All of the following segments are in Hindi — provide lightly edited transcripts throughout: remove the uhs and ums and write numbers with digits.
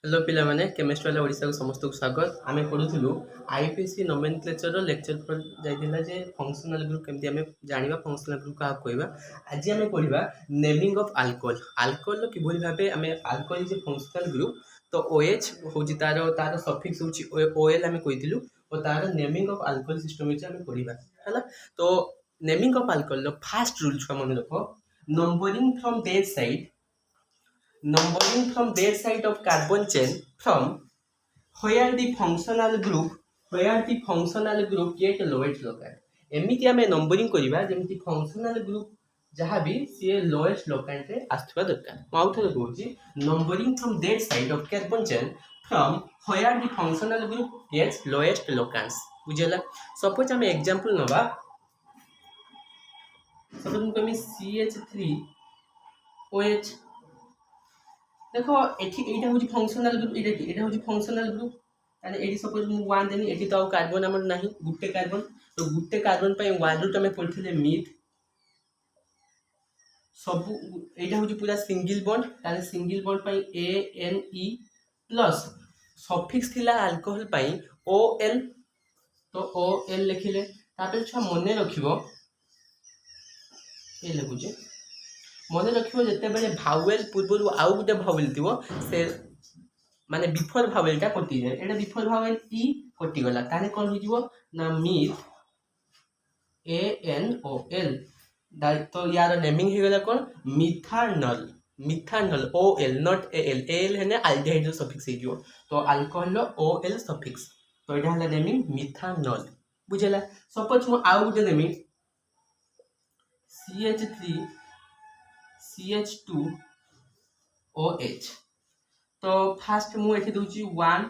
हेलो पिला माने केमिस्ट्री वाला ओडिसा को समस्त को स्वागत आमे पढुथिलु आईपीसी नोमेनक्लेचर लेक्चर पर जाइथिला जे फंक्शनल ग्रुप केमति आमे जानिबा फंक्शनल ग्रुप का कहबा आज आमे पढिबा नेमिंग ऑफ अल्कोहल अल्कोहल लो किबोली भाबे आमे अल्कोहल जे फंक्शनल ग्रुप तो ओएच होची तारो सफिक्स होची ओएल आमे कहिथिलु और तारो नेमिंग ऑफ अल्कोहल सिस्टम जे आमे पढिबा हला तो naming of alcohol low first rule छुआ मन रखो numbering from there side numbering from their side of carbon chain from where the functional group get lowest locant एमिति आमे नंबरिंग करिबा जेमिति फंक्शनल ग्रुप जहाँ भी सी लोएस्ट लोकेंट रे आस्थवा दरकार माउ थरे कहूची numbering from there side of carbon chain from where the functional group gets lowest locants बुझला सपोज आमे एग्जांपल नबा सपोज हम कमी CH3OH देखो एठी एटा होची फंक्शनल ग्रुप एटा होची फंक्शनल ग्रुप ताने एठी सपोज मु 1 देनी एठी तो कार्बन हमर नाही गुट्टे कार्बन तो गुट्टे कार्बन पय 1 रूट हमें पढ़थिले मिथ सब एटा होची पूरा सिंगल बॉन्ड ताने सिंगल बॉन्ड पय ANE प्लस सफिक्स थिला अल्कोहल पय OL तो OL लिखिले तापर छ मने रखिबो ए लिखुचे मन रखिबो जते बेले भावेल पूर्व आउ गुटे भावेल थिबो से माने बिफोर भावेलटा कटि जाय एटा बिफोर भावेल ई कटि गला ताने कोन हो जिवो ना मिथ ANOL तो यार नेमिंग हे गला कोन मिथानल OL नॉट AL हेने अल्डिहाइड सफिक्स हे जिवो तो अल्कोहल लो OL सफिक्स तो एटा हला नेमिंग मिथानल बुझला सपोज मु आउ गुटे नेमिंग CH3 CH2OH तो फास्ट मु एठी दोची 1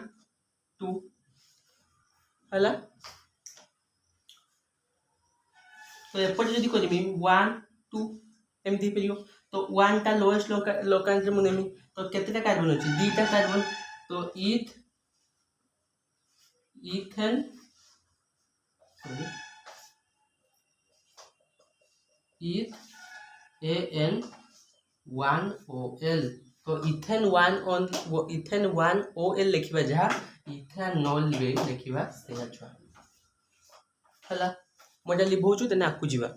2 हला तो एपट जदी करबी 1 2 एमती परियो तो 1 टा लोएस्ट लोकांट रे मु नेमी तो केतेटा कार्बन अछि दुईटा कार्बन तो इथेन AN1OL तो इथेन 1 OL लिखिबा जहा इथेनॉल रे लिखिबा सेया छुआ हला मोडा लिबोचु तने आकु जिबा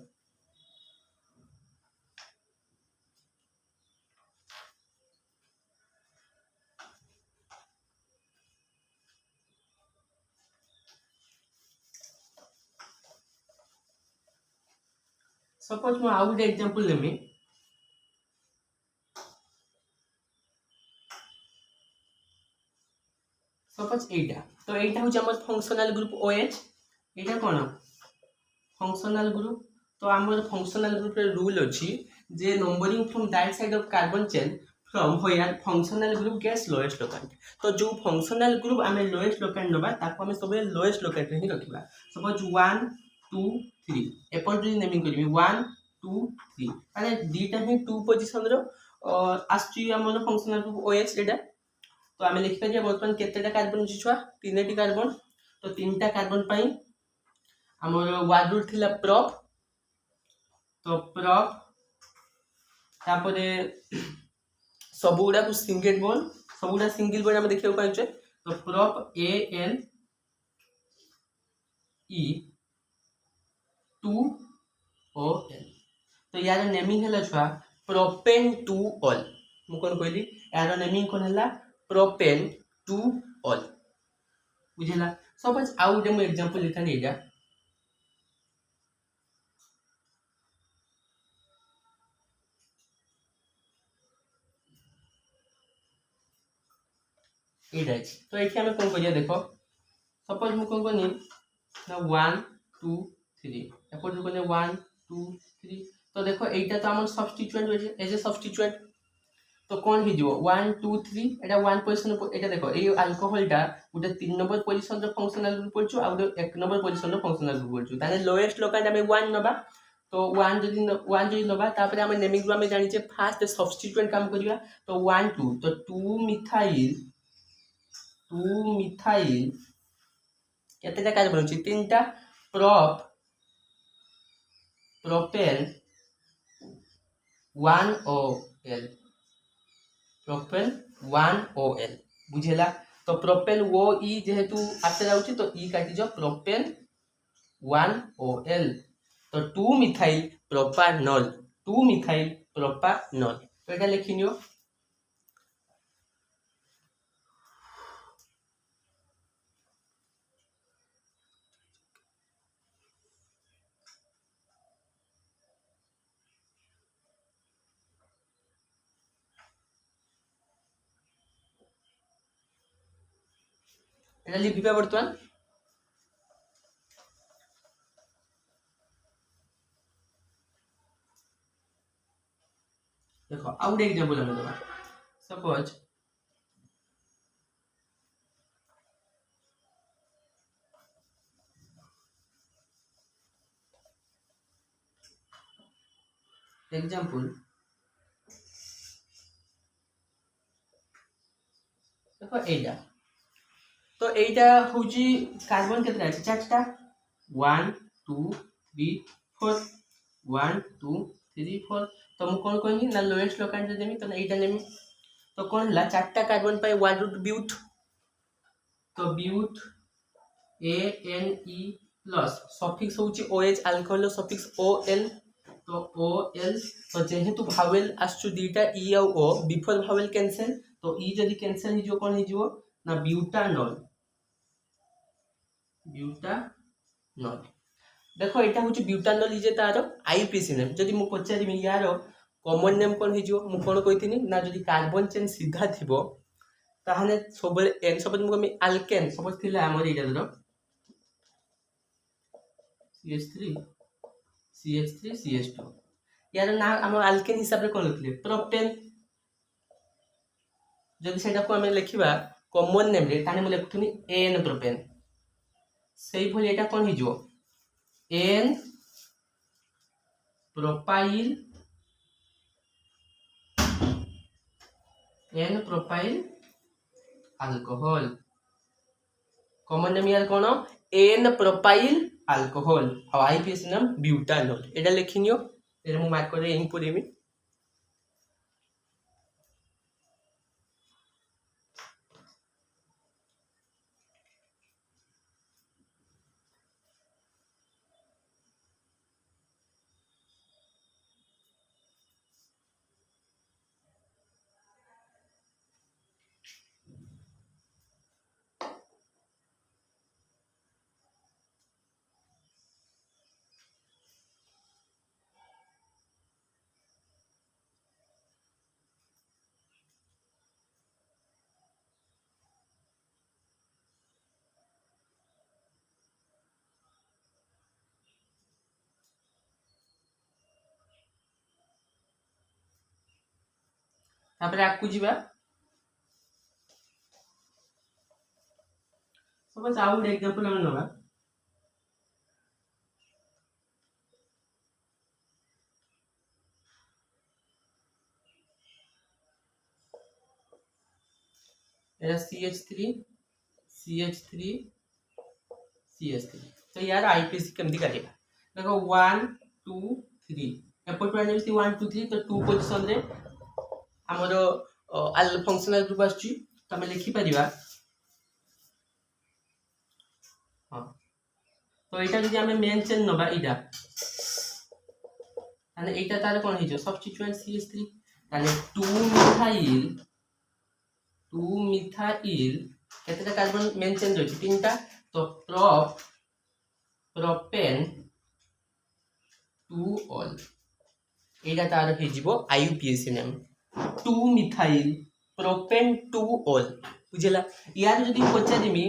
सपोज मु आउ गुटे एग्जांपल लेमी सपोज एटा तो एटा हो हमर फंक्शनल ग्रुप OH एटा कोन फंक्शनल ग्रुप तो हमर फंक्शनल ग्रुप रे रूल अछि जे numbering from that side of carbon chain from where functional group gets lowest locant तो जो फंक्शनल ग्रुप हमें लोएस्ट लोकेंट नबा ताको हमें सबे लोएस्ट लोकेंट रे ही रखिबा सपोज 1 2 3 एपन जो नेमिंग करबी 1 2 3 माने दीटा ही 2 पोजीशन रो आस्ची हमर फंक्शनल ग्रुप OH एटा तो आमे लिखि परिया वर्तमान केतेटा कार्बन अछि छुआ तीनटी कार्बन तो तीनटा कार्बन पई हमर वाड रूट थिला प्रॉप तो प्रॉप तापरे सबुडा को सिंगल बॉन्ड हम देखियो पाइछे तो प्रॉप ANE 2OL तो यार नेमिंग हला छुआ प्रोपेन 2OL मु कोन कहली यार नेमिंग कोन हला प्रोपेन 2OL बुझला सपोज आउ जे मु एग्जांपल लिखा नै जा एटा तो एठी हमें कोन करिया देखो सपोज मु कोन कोनी ना 1 2 3 एपट जो कोने 1 2 3 तो देखो एटा तो हमर सब्स्टिट्यूएंट होय एज ए सब्स्टिट्यूएंट तो कौन ही जीवो 1 2 3 एटा 1 पोजीशन एटा देखो ए अल्कोहल टा गुटे 3 नंबर पोजीशन रो फंक्शनल ग्रुप पड़छु आ गुटे 1 नंबर पोजीशन रो फंक्शनल ग्रुप पड़छु ताने लोएस्ट लोकेंट हमें 1 नबा तो 1 जदी नबा तापर हम नेमिंग ग्रुप में जानि छे फास्ट सब्स्टिट्यूएंट काम करिया तो 1 2 तो 2 मिथाइल केतेटा कार्बन अछि तीनटा प्रोपेन 1OL प्रोपेन 1OL बुझेला। तो प्रोपेन ओ ई जेहेतु आते जाउची तो ई काटी जो प्रोपेन 1OL तो 2 मिथाइल प्रोपानॉल 2 मिथाइल प्रोपानॉल तो এটা লিখি নিও। এটা লিখিবা বর্তমান देखो आउ गोटे एग्जांपल हम देबा सपोज एग्जांपल देखो एटा तो एटा होची कार्बन केतरा अछि चारटा 1 2 3 4 1 2 3 4 तो मु कोन कहनी ना लोएस्ट लोकेंट देमी तो एटा नेमी तो कोन हला चारटा कार्बन पाई 1 रूट ब्यूट तो ब्यूट ANE प्लस सफिक्स होची OH अल्कोहल सफिक्स OL तो OL तो जेहेतु भावेल आसु दीटा E और O बिफोर भावेल कैंसिल तो E जदी कैंसिल ही जो कोन ही जो ना ब्यूटानॉल ब्यूटानॉल देखो एटा होची ब्यूटानॉल जे तार आईपीसी नेम जदी मु पचारि यार कॉमन नेम कोन ही जो मु कोन कहिथिनी ना जदी कार्बन चेन सीधा थिबो ताहले सबले एन सपोज मु कमी अल्केन सपोज थिला हमर एटा दरो CH3 CH3 CH2 यार ना हमर अल्केन हिसाब रे कोन लिखले प्रोपेन जदी सेटा को हमें लिखिबा कॉमन नेम रे ताने मु लिखथुनी एन प्रोपेन सेही भली एटा कोन ही जो n propyl alcohol common name यार कोन एन प्रोपाइल अल्कोहल और आईपीएस नाम ब्यूटानॉल एटा लिखिनियो एटा मु मार्क करे एही परेमी तापर आकु जिबा सपोज आउ गोटे एग्जांपल हम नबा एरा CH3 CH3 CH3 तो यार आईपीसी केमदी काटिबा देखो 1 2 3 एपट पर नेसी 1 2 3 तो 2 पोजीशन रे हमर अल फंक्शनल ग्रुप आछि तो हम लिखि परिबा हां तो एटा जदि हम मेन चेन नबा इडा ताने एटा तार कोन हिजो सब्स्टिट्यूएंट CH3 ताने 2 मिथाइल केतेटा कार्बन मेन चेन रहछि तीनटा तो प्रोपेन 2 ऑल एटा तार हिजबो IUPAC name 2 methyl propane 2 ol बुझला यार जदि पचारिमी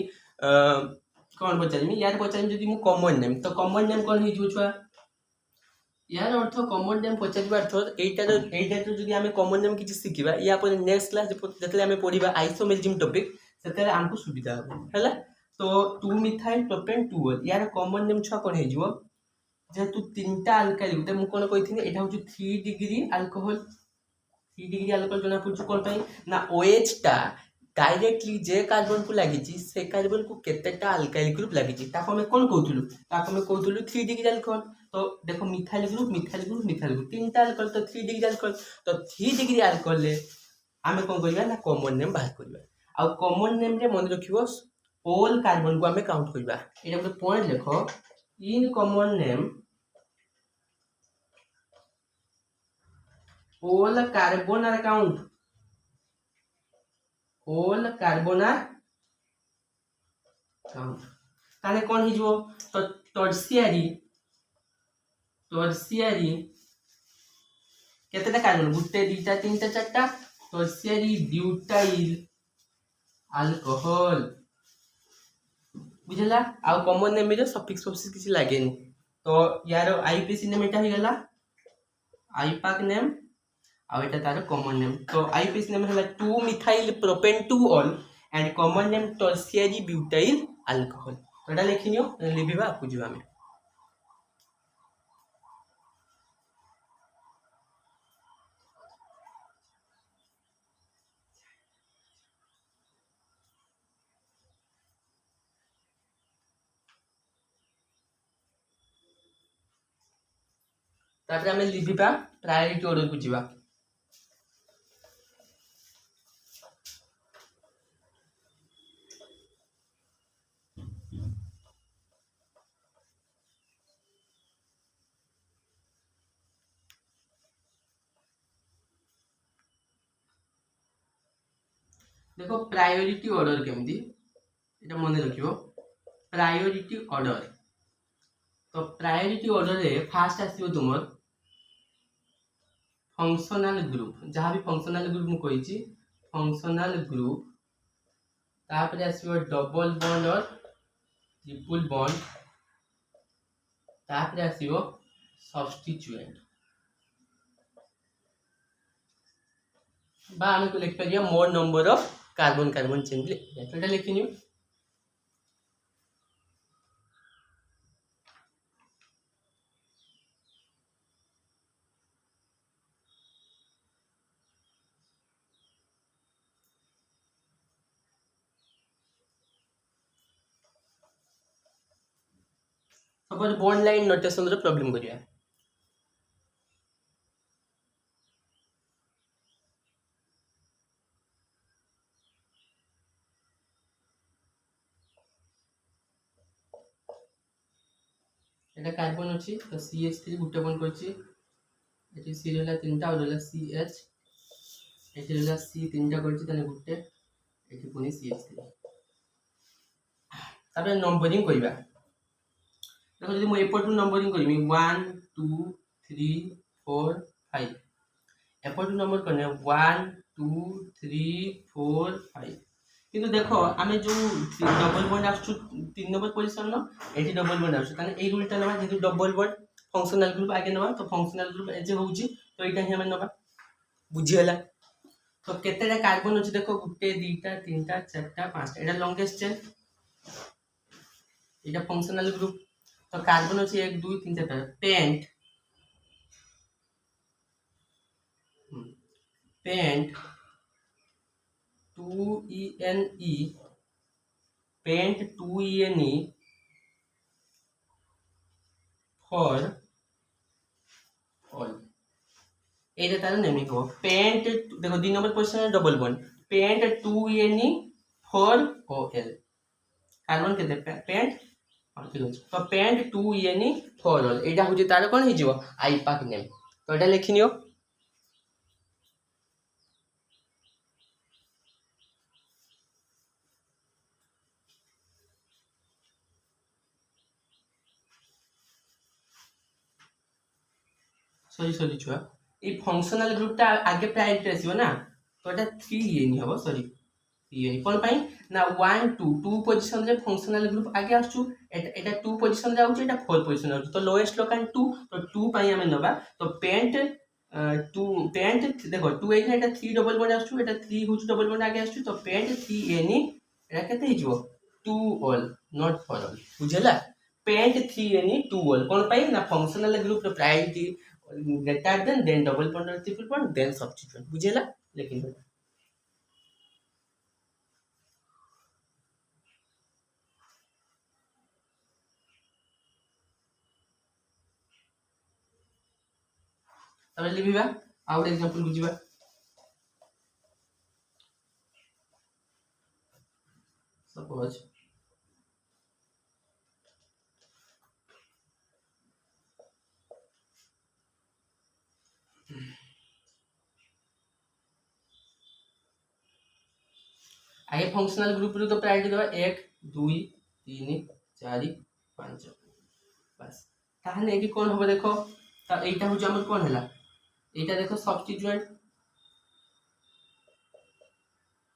कोन पचारिमी यार पचारिमी जदि मु कॉमन नेम तो कॉमन नेम कोन हिजो छुआ यार अर्थ कॉमन नेम पचारिबा अर्थ एटा जदि हमें कॉमन नेम किछि सिखिबा या पर नेक्स्ट क्लास जतले हमें पढिबा आइसोमेरिज्म टॉपिक सेतले हमको सुविधा हो हैला तो 2 मिथाइल प्रोपेन 2 ऑल यार कॉमन नेम छुआ कोन हिजो जेतु तीनटा अल्काइल गुटे मु कोन कहिथिनी एटा होची 3 डिग्री अल्कोहल 3 डिग्री अल्कोहल जना पुछु कोन पई ना OH टा डायरेक्टली जे कार्बन को लागिची से कार्बन को केतेटा अल्काइल ग्रुप लागिची ताको हमें कोन कहउथुलु ताको हमें कहउथुलु 3 डिग्री अल्कोहल तो देखो मिथाइल ग्रुप तीनटा अल्कोहल तो 3 डिग्री अल्कोहल तो 3 डिग्री अल्कोहल ले हमें कोन करिया ना कॉमन नेम बाहर करिया आउ कॉमन नेम रे मन रखिबो ऑल कार्बन को हमें काउंट करबा एटा गोटे पॉइंट देखो in common name all carbon are count all carbon are count ताने कोन हि जो तो टर्शियरी केतेटा कार्बन गुटे दुटा तीनटा चारटा टर्शियरी ब्यूटाइल अल्कोहल बुझला आ कॉमन नेम रे सफिक्स फॉक्स किसी लागेनी तो यार आईपीसी नेम एटा ही गला आईपाक नेम आ एटा तार कॉमन नेम तो आईपीसी नेम हला 2 methyl propane 2 all and common name tertiary butyl alcohol तो एटा लिखिनियो लिबिबा आपको जीवा में तापर हमें लिबिबा प्रायोरिटी ऑर्डर को जीवा देखो प्रायोरिटी ऑर्डर केमती एटा मन रखियो प्रायोरिटी ऑर्डर तो प्रायोरिटी ऑर्डर रे फास्ट आसीबो तुमर फंक्शनल ग्रुप जहाँ भी फंक्शनल ग्रुप मु कहिची फंक्शनल ग्रुप तापर आसीबो डबल बॉन्ड और ट्रिपल बॉन्ड तापर आसीबो सब्स्टिट्यूएंट बा हमें को लिख परिया मोर number of carbon carbon chain Etah लिखिनियो suppose bond line notation row problem करिया एटा कार्बन अछि तो CH3 गुटे बॉन्ड करछि एटी सी रहला तीनटा और रहला CH एटी रहला C तीनटा करछि तने गुटे एटी पुनी CH3 तापर नंबरिंग करिबा देखो यदि मु एपटू नंबरिंग करबी 1 2 3 4 5 एपटू नंबर करने 1 2 3 4 5 किंतु देखो आमे जो डबल बॉन्ड आछू 3 नंबर पोजीशन नो एटी डबल बॉन्ड आछू ताने ए रूलटा नबा जेतु डबल बॉन्ड फंक्शनल ग्रुप आगे नबा तो फंक्शनल ग्रुप एजे होउची तो एटा ही हमें नबा बुझी होला तो केतेटा कार्बन अछि देखो गुटे दुटा तीनटा चारटा पांचटा एटा लॉन्गेस्ट चेन एटा फंक्शनल ग्रुप तो कार्बन अछि 1 2 3 4 pent pent 2ENE pent 2ENE four ol एटा तार नेमिंग हो पेंट देखो 2 number position double bond pent 2ENE four OL carbon के पेंट ठीक अछि तो पेंट 2ENE फॉर ऑल एटा होजे तार कोन हि जिवो आईपाक नेम तो एटा लिखिनियो सॉरी छुआ ये फंक्शनल ग्रुप टा आगे प्रायोरिटी आसीबो ना तो एटा 3ENE हबो सॉरी 3ENE कोन पई ना 1 2 2 पोजीशन रे फंक्शनल ग्रुप आगे आछू एटा 2 पोजीशन रे आउछ एटा 4 पोजीशन आउछ तो लोएस्ट लोकन 2 तो 2 पई हमें नबा तो पेंट 2 पेंट देखो 2 एटा एटा 3 डबल बॉन्ड आछू एटा 3 हुछ डबल बॉन्ड आगे आछू तो पेंट 3ENE एटा केते हिजो 2 ऑल नॉट फॉर ऑल बुझला पेंट 3ENE 2 ऑल कोन पई ना functional group row priority greater than then double bond or triple bond then substituent बुझेला लेकिन तबे लिबिबा आउट एग्जांपल बुझिबा सपोज आगे फंक्शनल ग्रुप रू तो प्रायोरिटी देबा 1 2 3 4 5 बस ताहले एकी कोन होबे देखो त एटा हो हमर कोन हला एटा देखो सब्स्टिट्यूएंट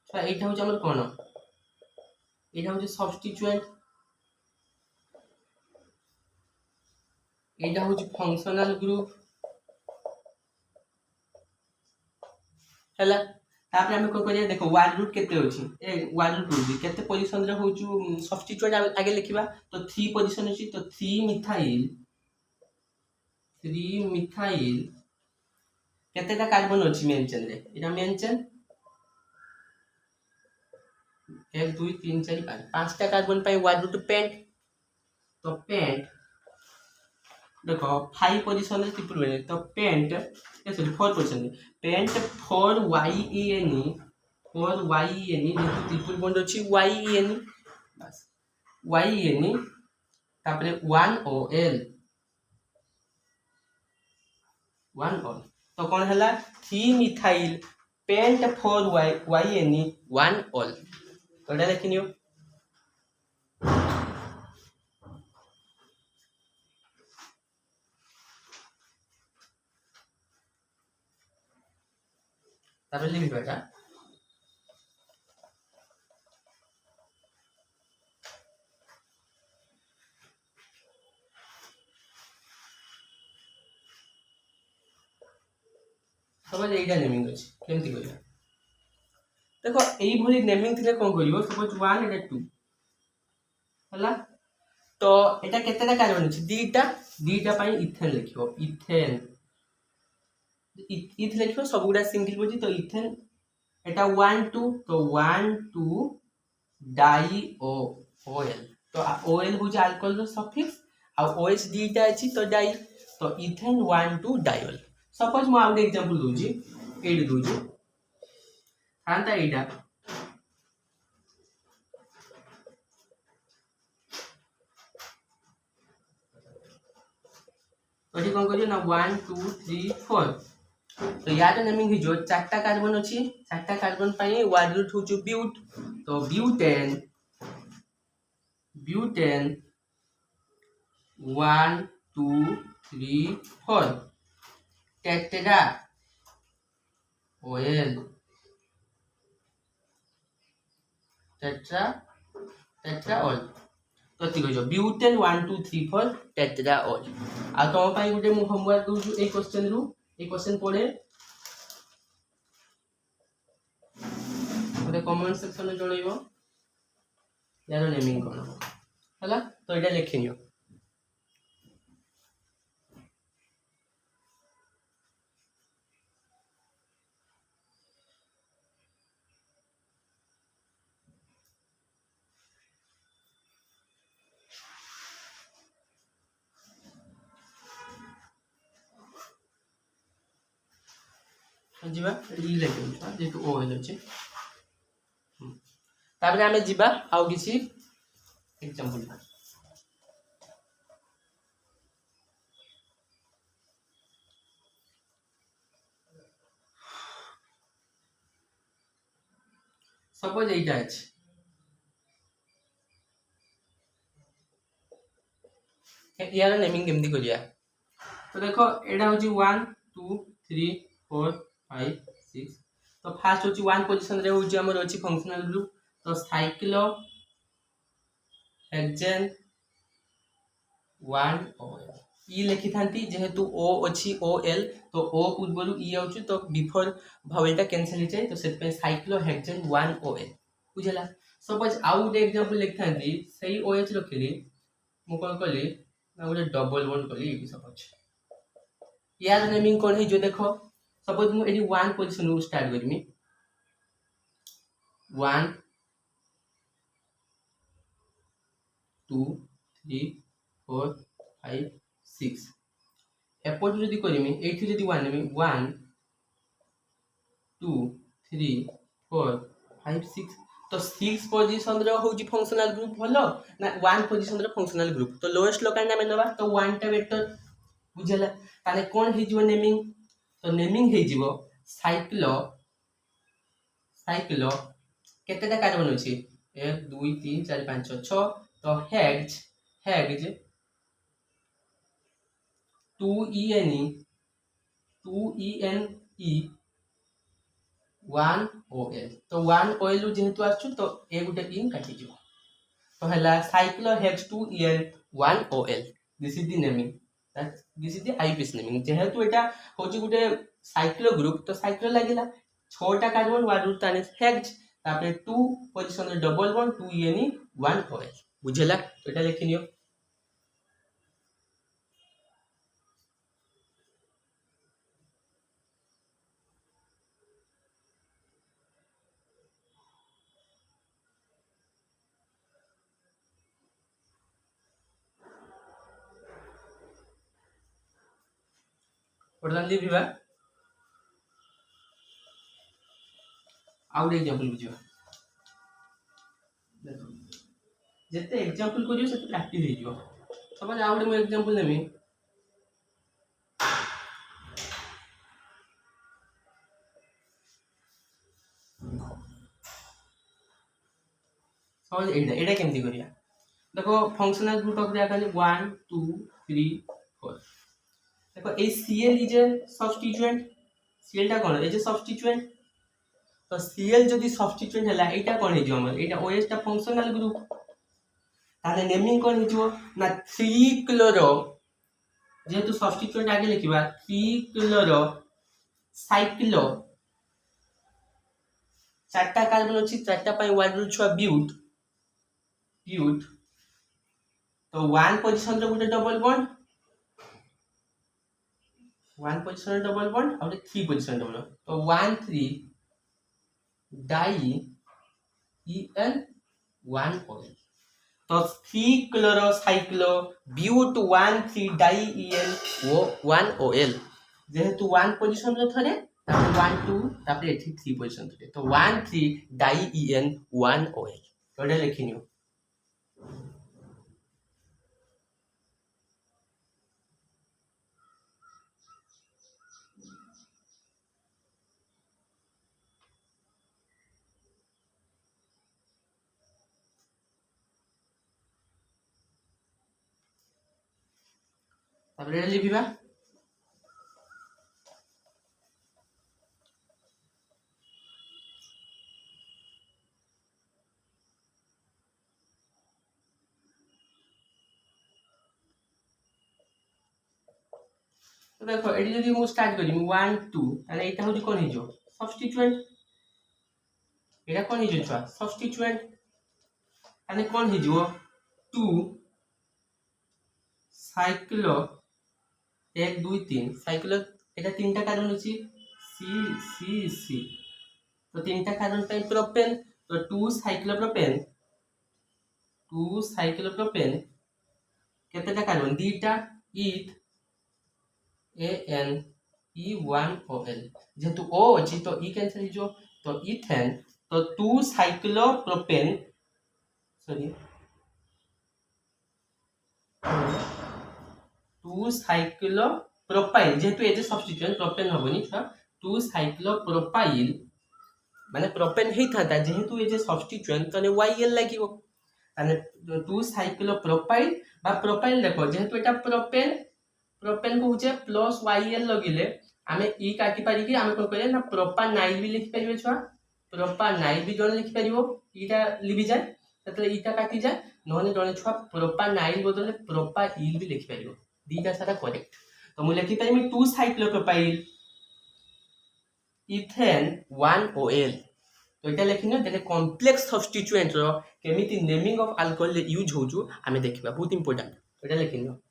तो एटा हो हमर कोन एटा हो सब्स्टिट्यूएंट एटा हो फंक्शनल ग्रुप हला तापर हम को करिया देखो वर्ड रूट केते होची ए वर्ड रूट होची केते पोजीशन रे होचू सब्स्टिट्यूएंट आगे लिखिबा तो 3 पोजीशन होची तो 3 मिथाइल केतेटा कार्बन होची मेन चेन रे एटा मेन चेन 1 2 3 4 5 पांचटा कार्बन पाई वर्ड रूट पेंट तो पेंट देखो 5 पोजीशन रे ट्रिपल बने तो पेंट सॉरी 4 पोजीशन रे पेंट 4 YENE जेतु ट्रिपल बॉन्ड अछि YENE बस YENE तापरे 1 OL तो कौन हला 3 मिथाइल पेंट 4 YENE 1 OL तो एटा देखिनियो तापर लिखिबा एटा समझ एटा नेमिंग अछि केमति करिया देखो एई भली नेमिंग थिले कोन करियो सपोज 1 एटा 2 हला तो एटा केतेटा कार्बन अछि दीटा पई इथेन लिखियो इथेन इथ लिखियो सब गुडा सिंगल बोजी तो इथेन एटा 1 2 तो 1 2 डाई ओएल तो ओएल हो जे अल्कोहल रो सफिक्स आ ओएच दीटा अछि तो डाई तो इथेन 1 2 डाइओल सपोज मु आउट एग्जांपल दोजी एड दोजी हांता एटा तो कोन करियो ना 1 2 3 4 तो यार नेमिंग ही जो चारटा कार्बन अछि चारटा कार्बन पाई वर्ड रूट हो जो ब्यूट तो butane 1 2 3 4 tetra ol tetra ol तो ठीक हो ब्यूटेन 1 2 3 4 टेट्रा ऑल आ तो पाई गुटे मु होमवर्क दउ ए क्वेश्चन रू ए क्वेश्चन पढे गोटे कमेंट सेक्शन में जणैबो यार नेमिंग कोन हला तो एटा लिखिनियो जीवा ई लेकिन जेतु ओ हेल अछि ताबे हमें जीवा आउ किछि एग्जांपल सपोज एटा अछि यार नेमिंग केमती करिया तो देखो एटा होची 1 2 3 4 5 6 तो फास्ट होची 1 पोजीशन रे होची हमर होची फंक्शनल ग्रुप तो साइक्लो हेक्सेन 1 OL ई लिखि थांती जेहेतु ओ अछि OL तो ओ पूर्वरु ई आउछु तो बिफोर भावेलटा कैंसिल हो जाय तो सेट पे साइक्लो हेक्सेन 1 OL बुझला सपोज आउट एग्जांपल लिख थांती सही OH रखिली मु कोन कली ना गोटे डबल बॉन्ड कली ई सपोज यार नेमिंग कोन है जो देखो सपोज मु एडी 1 पोजीशन रू स्टार्ट करमी 1 2 3 4 5 6 एपोर्ट जदी करमी एठी जदी 1 नेमी 1 2 3 4 5 6 तो 6 पोजिशन रो होची फंक्शनल ग्रुप भलो ना 1 पोजिशन रो फंक्शनल ग्रुप तो लोएस्ट लोकल नाम नबा तो 1 टा वेक्टर बुझला ताले कोन हे जीवो नेमिंग तो नेमिंग हे जीवो साइक्लो साइक्लो केतेटा कार्बन अछि 1 2 3 4 5 6 तो हेक्स 2 2 1 OL तो 1 OL जेहेतु आछु तो ए गुटे इन काटी जीवो तो हला cyclohexane 2En 1 OL this is the naming that this is the IPS naming जेहेतु एटा होची गुटे साइक्लो ग्रुप तो साइक्लो लागिला 6 टा कार्बन वन रूट ताने हेक्स तापरे 2 पोजीशन रे डबल बॉन्ड 2En 1 OL बुझला तो एटा लिखिनियो पढ़लांदी विवा आउट एग्जांपल बुझियो देखो जेते एग्जांपल करियो सेते प्रैक्टिस हे जिवो सपोज आउट मो एग्जांपल नेमी सपोज एटा केमती करिया देखो फंक्शनल ग्रुप ऑफ दिया खाली 1 2 3 4 देखो ए Cl is a substituent Cl टा कोन ए जे सब्स्टिट्यूएंट तो Cl जदी सब्स्टिट्यूएंट हला एटा कोन हे जो हमर एटा OH टा फंक्शनल ग्रुप ताले नेमिंग कोन हे जो ना 3 क्लोरो जेहेतु सब्स्टिट्यूएंट आगे लिखिबा 3 क्लोरो साइक्लो चारटा कार्बन अछि चारटा पई वन रूट छुआ ब्यूट तो 1 पोजीशन रे गुटे डबल बॉन्ड 1 पोजीशन रे डबल बॉन्ड और 3 पोजीशन डबल तो 1 3 डाई En 1 OL तो 3 chloro cyclo but 1 3 di En वो 1 OL जेहेतु 1 पोजीशन रे थरे तापर 1 2 तापर एठी 3 पोजीशन थरे तो 1 3 डाई En 1 OL तो एटा लिखिनियो तापर एटा लिखिबा तो देखो एडी जदी मु स्टार्ट करी 1 2 ताले एटा होजी कोन हिजो सब्स्टिट्यूएंट एटा कोन हिजो छुआ सब्स्टिट्यूएंट ताले कोन हिजो 2 साइक्लो 1 2 3 साइक्लो एटा तीनटा कार्बन अछि सी सी सी तो तीनटा कार्बन पे प्रोपेन तो 2 साइक्लोप्रोपेन केतेटा कार्बन दीटा ईथ AN E1 OL जेहेतु O अछि तो E कैंसिल हिजो तो इथेन तो 2 साइक्लोप्रोपेन सॉरी 2 साइक्लोप्रोपाइल जेहेतु ए जे सब्स्टिट्यूएंट प्रोपेन हबनी था 2 साइक्लोप्रोपाइल माने प्रोपेन हे था जेहेतु ए जे सब्स्टिट्यूएंट तने YL लागिवो माने 2 साइक्लोप्रोपाइल बा प्रोपाइल देखो जेहेतु एटा प्रोपेन प्रोपेन को होचे प्लस YL लगिले आमे ई काटी पारी कि आमे को करे ना प्रोपानाइल भी लिख परिबे छुआ प्रोपानाइल भी जने लिख परिबो ईटा लिबि जाय ततले ईटा काटी जाय नहले जने छुआ प्रोपानाइल बदले प्रोपाइल भी लिख परिबो दीटा सारा करेक्ट तो मु लिखि परिमी 2 साइक्लोप्रोपाइल इथेन 1 OL तो एटा लिखिनो देले कॉम्प्लेक्स सब्स्टिट्यूएंट रो केमिति नेमिंग ऑफ अल्कोहल यूज होजु आमे देखिबा बहुत इंपोर्टेंट एटा लिखिनो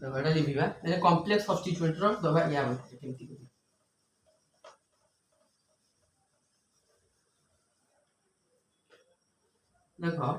दबाटा लिखिबा माने कॉम्प्लेक्स सब्स्टिट्यूएंट रो दबा या बता केमती करी देखो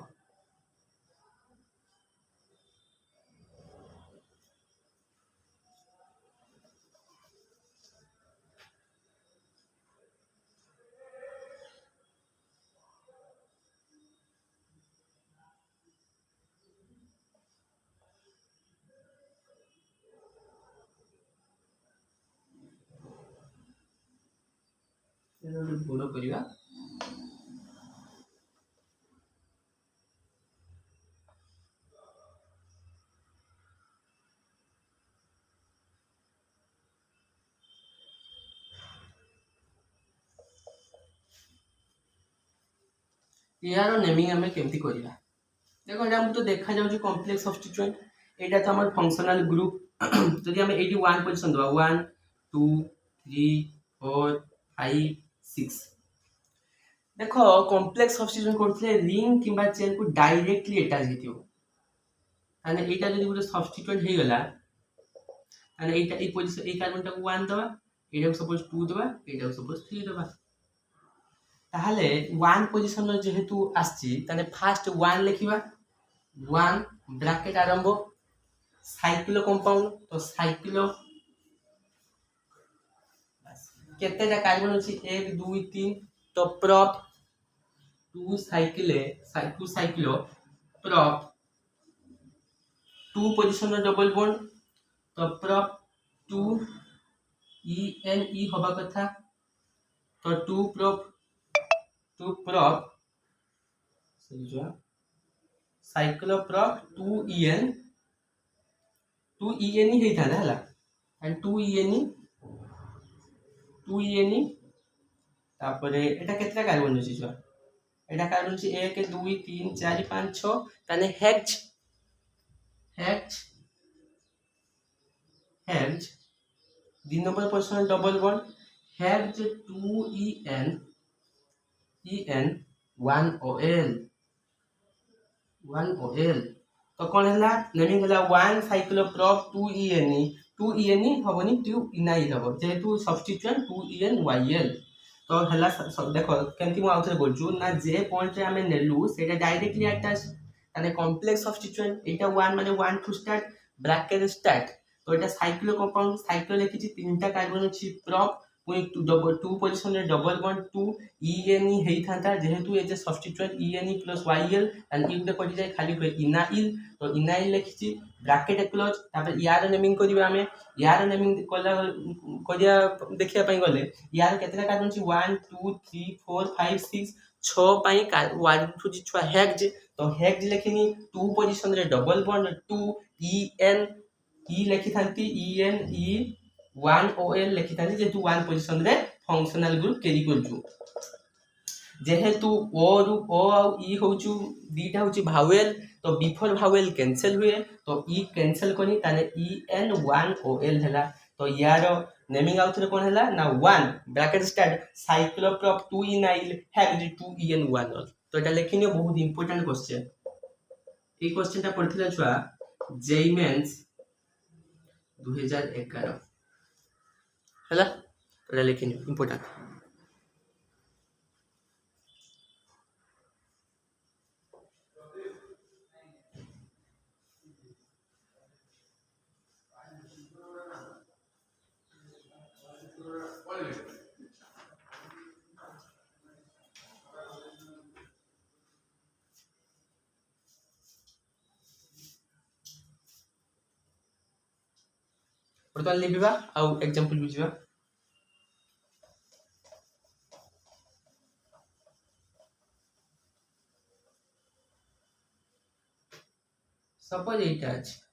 ये बोलो करिवा यार नेमिंग हमें केमती करिवा देखो एटा हम तो देखा जाउची कॉम्प्लेक्स सब्स्टिट्यूएंट एटा तो हमर फंक्शनल ग्रुप जदि हम 81 पोजीशन दबा 1 2 3 4 5 6 देखो कॉम्प्लेक्स सब्स्टिट्यूएंट करथले रिंग किबा चेन को डायरेक्टली अटैच हेतियो माने एटा जदि गुटे सब्स्टिट्यूएंट हे गला माने एटा ए पोजीशन ए कार्बन टा 1 दबा एटा को सपोज 2 दबा एटा को सपोज 3 दबा ताहले 1 पोजीशन रो जेहेतु आछि ताने फास्ट 1 लिखिबा 1 ब्रैकेट आरंभ साइक्लो कंपाउंड तो साइक्लो केतेटा कार्बन अछि 1 2 3 तो प्रोप 2 साइक्लो प्रोप 2 पोजीशन रो डबल बॉन्ड तो प्रोप 2 ई होबा कथा तो 2 प्रोप समझो साइक्लो प्रोप 2 en ही हेता ना हला एंड 2 en तापरे एटा केतरा कार्बन अछि छ एटा कार्बन अछि 1 2 3 4 5 6 ताने hex 3 number position double bond hex 2 en 1OL तो कौन है नेमिंग है 1 साइक्लोप्रोप 2 en हबनी 2 इनाइल हबो जेहेतु सब्स्टिट्यूएंट 2 en तो हला देखो केमती मु आउथरे बोलछु ना जे पॉइंट रे हमें नेलु सेटा डायरेक्टली अटैच माने कॉम्प्लेक्स सब्स्टिट्यूएंट एटा 1 माने 1 टू स्टार्ट ब्रैकेट स्टार्ट तो एटा साइक्लो कंपाउंड साइक्लो लिखिछि तीनटा कार्बन अछि प्रोप पुनी 2 पोजीशन रे डबल बॉन्ड 2 en हेई थांता जेहेतु ए जे substituent en plus yl and ई गुटे कटि जाय खाली होय इनाइल तो इनाइल लिखिछि ब्रैकेट क्लोज तापर यार नेमिंग करिबा हमें यार नेमिंग करिया देखिया पई गले यार केतरा कार्बन छी 1 2 3 4 5 6 6 पई 1 टू जी छुआ हेक्स तो हेक्स लिखिनी 2 पोजीशन रे डबल बॉन्ड 2 en ई लिखि थांती en e 1OL लिखि थांती जेतु 1 पोजीशन रे फंक्शनल ग्रुप कैरी करजु जेहेतु ओ रु ओ आ ई होचु दीटा होची भावेल तो बिफोर भावेल कैंसिल हुए तो ई कैंसिल करी ताने en 1OL हला तो यार नेमिंग आउट रे कोन हला ना 1 ब्रैकेट स्टार्ट साइक्लोप्रोप 2 इनाइल हेक्स 2 en 1 तो एटा लेखिनियो बहुत इंपोर्टेंट क्वेश्चन ए क्वेश्चन टा पढ़थिला छुआ जेई मेंस 2011 हला एटा लेखिनियो इंपोर्टेंट बर्तमान लिखिबा आ एग्जांपल बुझिबा सपोज एटा अछि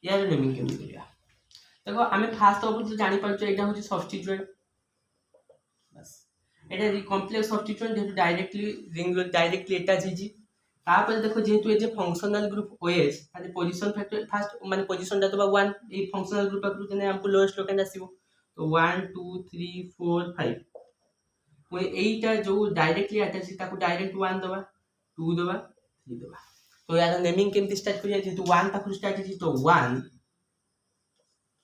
यार नेमिंग केमि करिया देखो हमें फास्ट ऑफ तो जानि परछ एटा होची सब्स्टिट्यूएंट बस एटा कॉम्प्लेक्स सब्स्टिट्यूएंट जेतु डायरेक्टली रिंग डायरेक्टली अटैच हिजी तापर देखो जेहेतु ये फंक्शनल ग्रुप OH ताले पोजीशन फैक्टर फास्ट माने पोजीशन दा तो 1 ए फंक्शनल ग्रुप पाखु जने हमको लोएस्ट लोकेंड आसीबो तो 1 2 3 4 5 वो एटा जो डायरेक्टली अटैच ताको डायरेक्ट 1 दबा 2 दबा 3 दबा तो यार नेमिंग केमती स्टार्ट करिया जेहेतु 1 पाखु स्टार्ट होची तो 1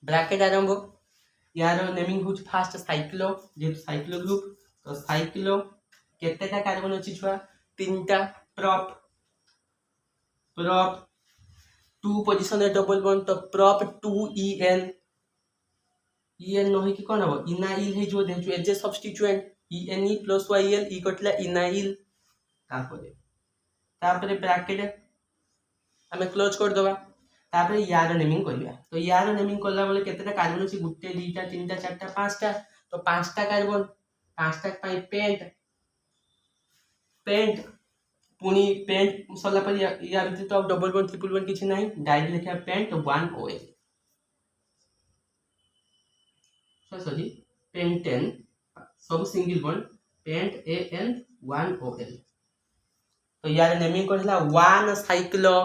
ब्रैकेट आरंभ यार नेमिंग होच फास्ट साइक्लो जेहेतु साइक्लो ग्रुप तो साइक्लो केतेटा कार्बन अछि छुआ तीनटा प्रॉप prop 2 पोजीशन रे डबल बॉन्ड तो prop 2 en न होई कि कोन हो इनाइल हे जो देछु as a substituent ene plus yl ई कटला इनाइल तापरे ब्रैकेट हमें क्लोज कर दबा तापरे यार नेमिंग करिया तो यार नेमिंग करला बेले केतेटा कार्बन अछि गुटे दुईटा तीनटा चारटा पांचटा तो पांचटा कार्बन पांचटा पाई पेंट पुनी पेंट सरला पर या व्यतीत तो डबल बॉन्ड ट्रिपल बॉन्ड किछि नाही डायरेक्ट लिखा पेंट 1 OL सॉरी पेंटेन सब single bond pent AN 1 OL तो यार नेमिंग करला 1 cyclo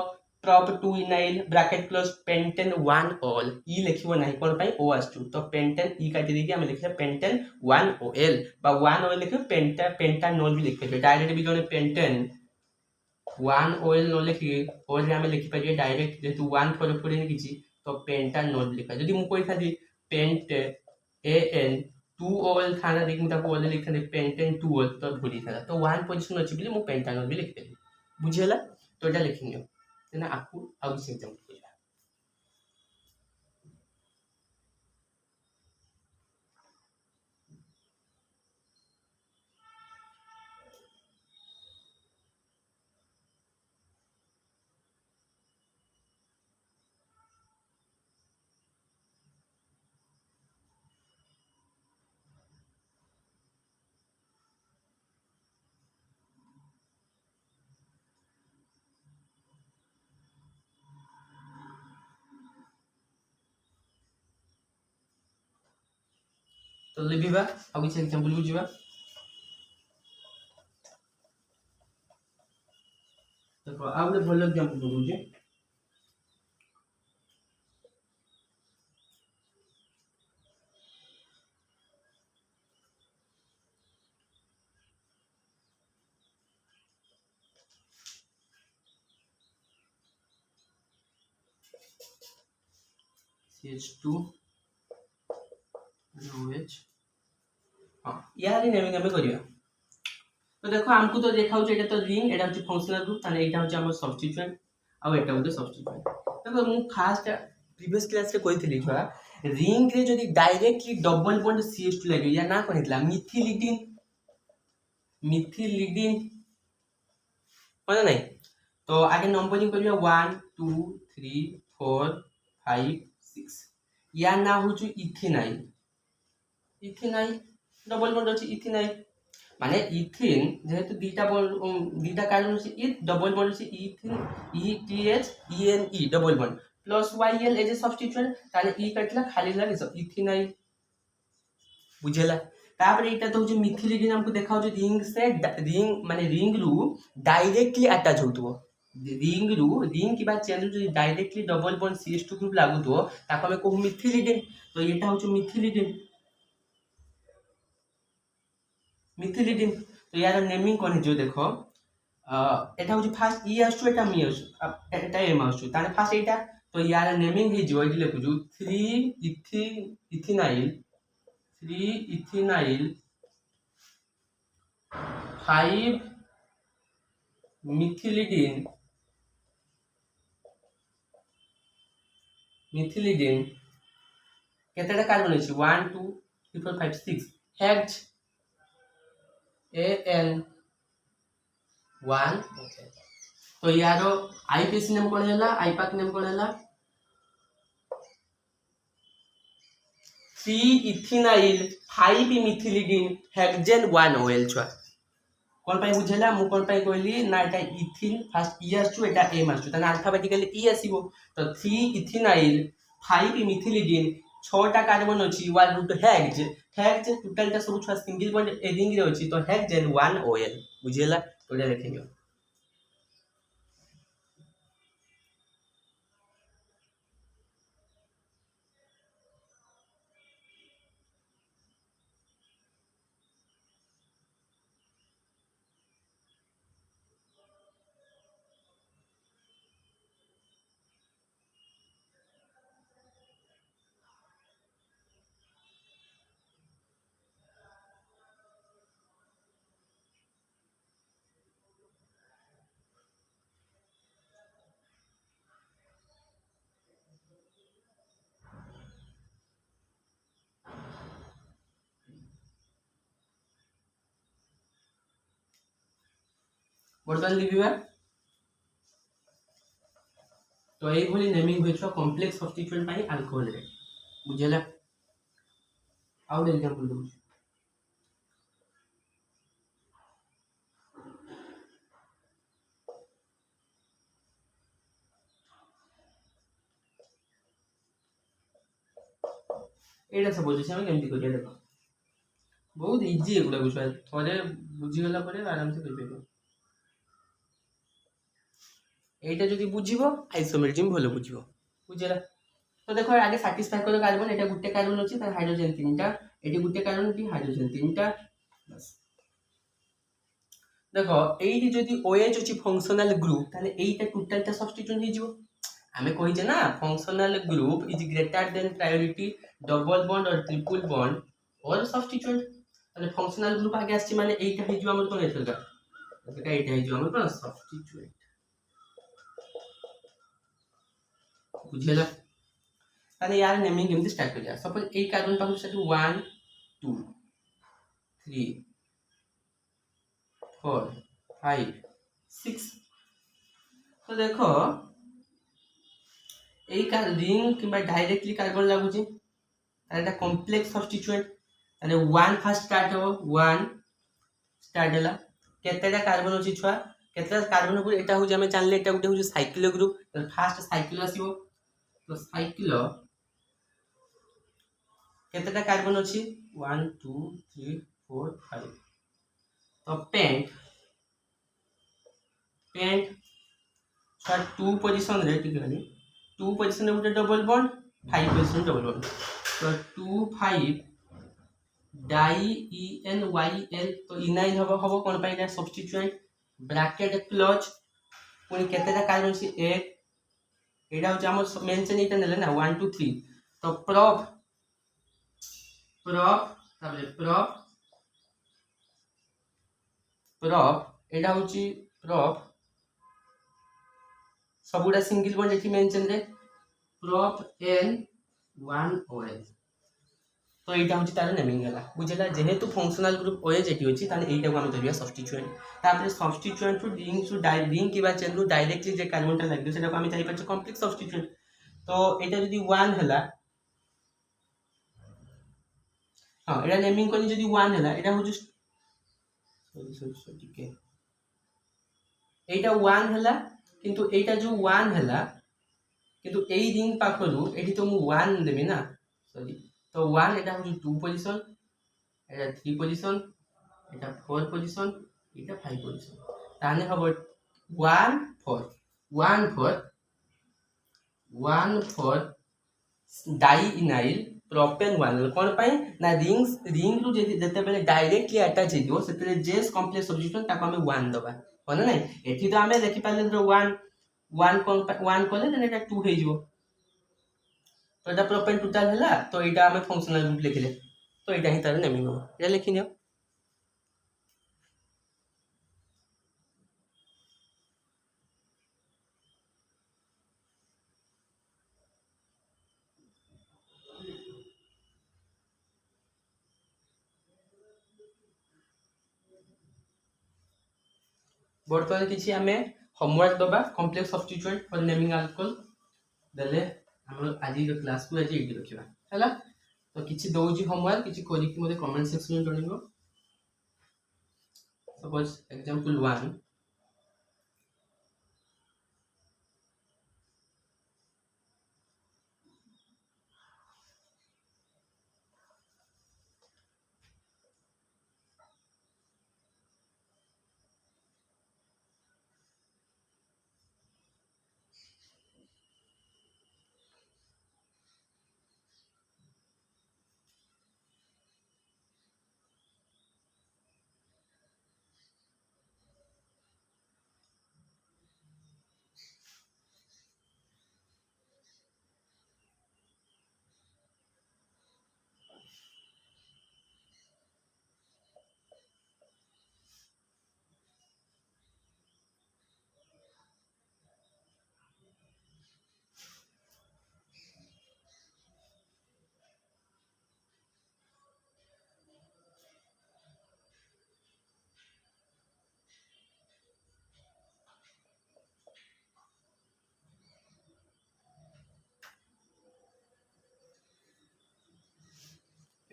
prop 2 enyl bracket close pentane 1 OL ई लिखिबो नाही कोन पई O आस्तु तो पेंटेन ई काटि देकी हम लिखले पेंटेन 1 OL बा 1 OL लिखे पेंटानोल भी लिखे डायरेक्ट भी जने पेंटेन 1 OL न लिखि OL रे हम लिखि पाजे डायरेक्ट जेतु 1 पर पड़े किछि तो पेंटानोल लिखा जदि मु कोइ खाली पेंट AN 2 OL थाना देखि मुता OL लिखा दे पेंटेन 2 OL तो भूली था तो 1 पोजीशन अछि बिले मु पेंटानोल भी लिख देली बुझियला तो एटा लिखिनियो तेना आपु आउ से एग्जांपल करिया तो लिबिबा आउ किछ एग्जांपल बुझिबा देखो आउ ले भलो एग्जांपल बुझे CH2 OH हां यार नेमिंग हमें करिया तो देखो हमको तो देखा एटा तो रिंग एटा होची फंक्शनल ग्रुप ताने एटा होची हमर सब्स्टिट्यूएंट आ एटा होची सब्स्टिट्यूएंट देखो मु फास्ट प्रीवियस क्लास रे कहितली छुआ रिंग रे जदी डायरेक्टली डबल बॉन्ड CH2 लागे या ना कहितला मिथिलिडिन माने नहीं तो आगे नंबरिंग करिया 1 2 3 4 5 6 या ना होची इथेनाइल डबल बॉन्ड अछि इथेनाइल माने इथिन जेहेतु दीटा कार्बन अछि इथ डबल बॉन्ड अछि ethene ETH ENE double bond plus YL as a substituent ताने ई कटला खाली लागे सब इथेनाइल बुझेला तापर एटा तो जे मिथिलिडिन हमको देखाउ जे रिंग माने रिंग रु डायरेक्टली अटैच होतबो रिंग की बात चेंज जो directly double bond CH2 group लागुतो ताको हमें को मिथिलिडिन तो एटा हो मिथिलिडिन तो यार नेमिंग कोन है जो देखो एटा हो फास्ट ई आसु एटा मी आसु एटा एम आसु ताने फास्ट एटा तो यार नेमिंग हे जो एटी लिखु 3 इथेनाइल 5 मिथिलिडिन केतेटा कार्बन अछि 1 2 3 4 5 6 हेक्स AN 1 तो यारो आईपीसी नेम कोन हैला आईपाक नेम कोन हैला 3 इथेनाइल 5 मिथिलिडिन हेक्सेन 1 OL छुआ कोन पाई बुझेला मु कोन पाई कहली ना एटा इथिन फास्ट ई आसु एटा एम आसु तने अल्फाबेटिकली ई आसीबो तो 3 इथेनाइल 5 मिथिलिडिन 6 टा कार्बन अछि 1 रूट हेक्स टोटल टा सब छुआ सिंगल बॉन्ड ए रिंग रे अछि तो हेक्सेन 1 OL बुझेला तो एटा लिखियो ବର୍ତ୍ତମାନ ଲିଭିବା। ତ এইଭଳି ନେମିଂ ହୋଇଥିବା କମ୍ପ୍ଲେକ୍ସ ସବଷ୍ଟିଟ୍ୟୁଏଣ୍ଟ ପାଇଁ ଆଲକୋହଲରେ ବୁଝିଲା। ଆଉ ଗୋଟେ ଏକ୍ସାମ୍ପଲ ଦଉଛି, এইଟା ସପୋଜ ଅଛି, ଆମେ କେମିତି କରିବା ଦେଖ, ବହୁତ ଇଜି ଏଗୁଡ଼ା ବୁଝିବା, ଥରେ ବୁଝିଗଲା ପରେ ଆରାମସେ କରିପାରିବ। এইটা যদি বুঝিব আইসোমেরিজম ভালো বুঝিব বুঝলা। তো দেখো আগে সাটিসফাই করো কার্বন, এটা গোটে কার্বন আছে তার হাইড্রোজেন তিনটা, এটি গোটে কার্বন এটি হাইড্রোজেন তিনটা। বাস দেখো এইটি যদি OH ଅଛି ଫଙ୍କସନାଲ ଗ୍ରୁପ ତାহଲେ এইটা টোটালটা ସବଷ୍ଟିଟ୍ୟୁଏଣ୍ଟ ହେଇଯିବ। ଆମେ କହିଛେ ନା functional group is greater than priority double bond or triple bond or substituent. ତାহলে ଫଙ୍କସନାଲ ଗ୍ରୁପ ଆগে ଆସିଛି ମାନେ এইটা ହେଇଯିବ ଆମର কোন ଏଥରକା, ଏଥରକା এইটা ହେଇଯିବ ଆମର কোন ସବଷ୍ଟିଟ୍ୟୁଏଣ୍ଟ ବୁଝିଲା। তাহলে यार नेमिंग केमती स्टार्ट करिया, सपोज ए कार्बन पाखु सेटु 1 2 3 4 5 6। तो देखो এই রিং কিংবা ডাইরেক্টলি কার্বন লাগুছে তাহলে এটা কমপ্লেক্স সবস্টিটুয়েন্ট, তাহলে 1 ফার্স্ট স্টার্ট হবো, 1 স্টার্ট ହେଲା। কেতেটা কার্বন ଅଛି ছুয়া, কেতেটা কার্বন উপর এটা হচ্ছে আমি জানলে এটা গোটে হচ্ছে সাইক্লো গ্রুপ, তাহলে ফার্স্ট সাইক্লো আসিব। তো সাইক্লো কেতেটা কার্বন ଅଛି 1 2 3 4 5। तो पेंट पेंट 2 पोजीशन रे ठीक है, 2 पोजीशन रे गोटे double bond 5 position double bond. तो 2 5 डाई ENYL। तो इनाइल हबो कोन पाई ना सब्स्टिट्यूएंट, ब्रैकेट क्लोज पुनी केतेटा कार्बन से 1, एडा हो हमर मेंशन एटा नेले ना 1 2 3। तो प्रोप प्रोप ताबले प्रोप प्रोप एडा होची प्रोप सबुडा सिंगल बॉन्ड एठी मेंशन रे प्रोप N1OH। तो एटा होची तार नेमिंग हला बुझला। जेहेतु फंक्शनल ग्रुप OH एठी होची ताने एटा को हम धरिया सब्स्टिट्यूएंट। तापर सब्स्टिट्यूएंट टू रिंग किबा चेन रु डायरेक्टली जे कार्बनटा लागबे सेटा को हम चाहि पाछ कॉम्प्लेक्स सब्स्टिट्यूएंट। तो एटा जदी 1 हला, हां एटा नेमिंग कोनी जदी 1 हला, एटा होची सॉरी ठीक है, एटा 1 हला किंतु एटा जो 1 हला किंतु ए रिंग पाखरु एठी तो मु 1 देबे ना, सॉरी। तो 1 एटा हो 2 पोजीशन, एटा 3 पोजीशन, एटा 4 पोजीशन, एटा 5 पोजीशन। ताने हबो 1 4 1 4 1 4 डाई इनाइल प्रोपेन 1 कोन पाई ना रिंग रु जते बेले डायरेक्टली अटैच हेदियो सेते जेस कॉम्प्लेक्स सब्स्टिट्यूएंट ताको हमें 1 दबा होना नै। एठी तो हमें देखि पाले 1 1 कोन 1 कोले देन एटा 2 हे जिवो। तो एटा प्रोपेन टोटल हला, तो एटा हमें फंक्शनल ग्रुप लिखले, तो एटा ही तार नेमिंग हो एटा लिखि दियो। बर्तमान किछि हमें होमवर्क दबा complex substituent for naming alcohol देले हम आज क्लास को आज एडी रखिबा हला। तो किछि दउजी होमवर्क किछि कोरि कि मोते कमेंट सेक्शन में जणिबो। सपोज एग्जांपल 1,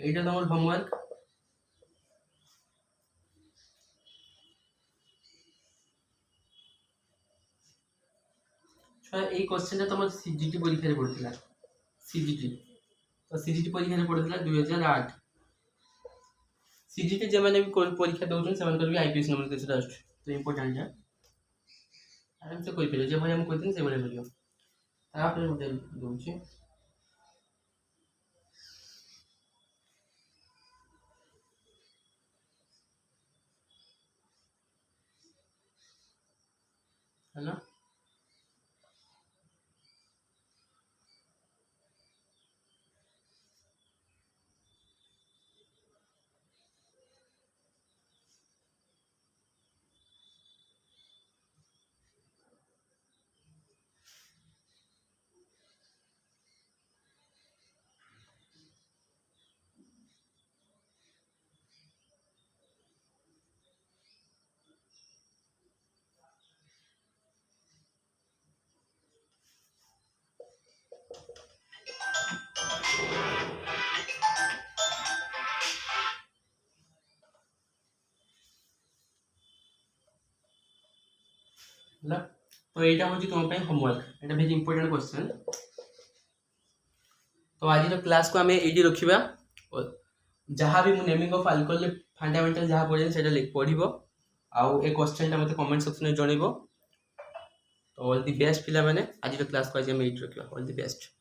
এইটা তোমার হোমওয়ার্ক। এই কোশ্চেনটা তোমার সিজিটি পরীক্ষাରେ ପଡିଥିଲା। ସିଜିଟି ତ ସିଜିଟି ପରୀକ୍ଷାରେ ପଡିଥିଲା 2008। ସିଜିଟି ଯେମାନେ ବି ପରୀକ୍ଷା ଦଉଛନ୍ତି ସେମାନଙ୍କର ବି ଆଇପିଏସ୍ ନୋମିନେସନ୍ ଆସୁଛି। ତ ଇମ୍ପୋର୍ଟାଣ୍ଟ ଆରାମସେ କହିପାରିବ, ଯେଭଳି ଆମେ କହିଥିଲି ସେଭଳି କରିବ। ତାପରେ ଗୋଟେ ଦଉଛି ହେଲା। ହେଲା। ତ এইটা হচ্ছে তোমার ପାଇଁ হোমওয়ার্ক, এটা ভেরি ইম্পর্টেন্ট কোশ্চেন। তো ଆଜିର କ୍ଲାସ୍କୁ ଆମେ ଏଇଠି ରଖିବା। ଯାହା ବି ମୁଁ ନେମିଂ ଅଫ୍ ଆଲକୋହଲ ଫଣ୍ଡାମେଣ୍ଟାଲ ଯାହା ପଢ଼ିଲି ସେଇଟା ପଢ଼ିବ, ଆଉ ଏ କୋଶ୍ଚେନଟା ମୋତେ କମେଣ୍ଟ ସେକ୍ସନରେ ଜଣାଇବ। ତ ଅଲ୍ ଦି ବେଷ୍ଟ ପିଲାମାନେ, ଆଜିର କ୍ଲାସ୍କୁ ଆଜି ଆମେ ଏଇଠି ରଖିବା। All the best.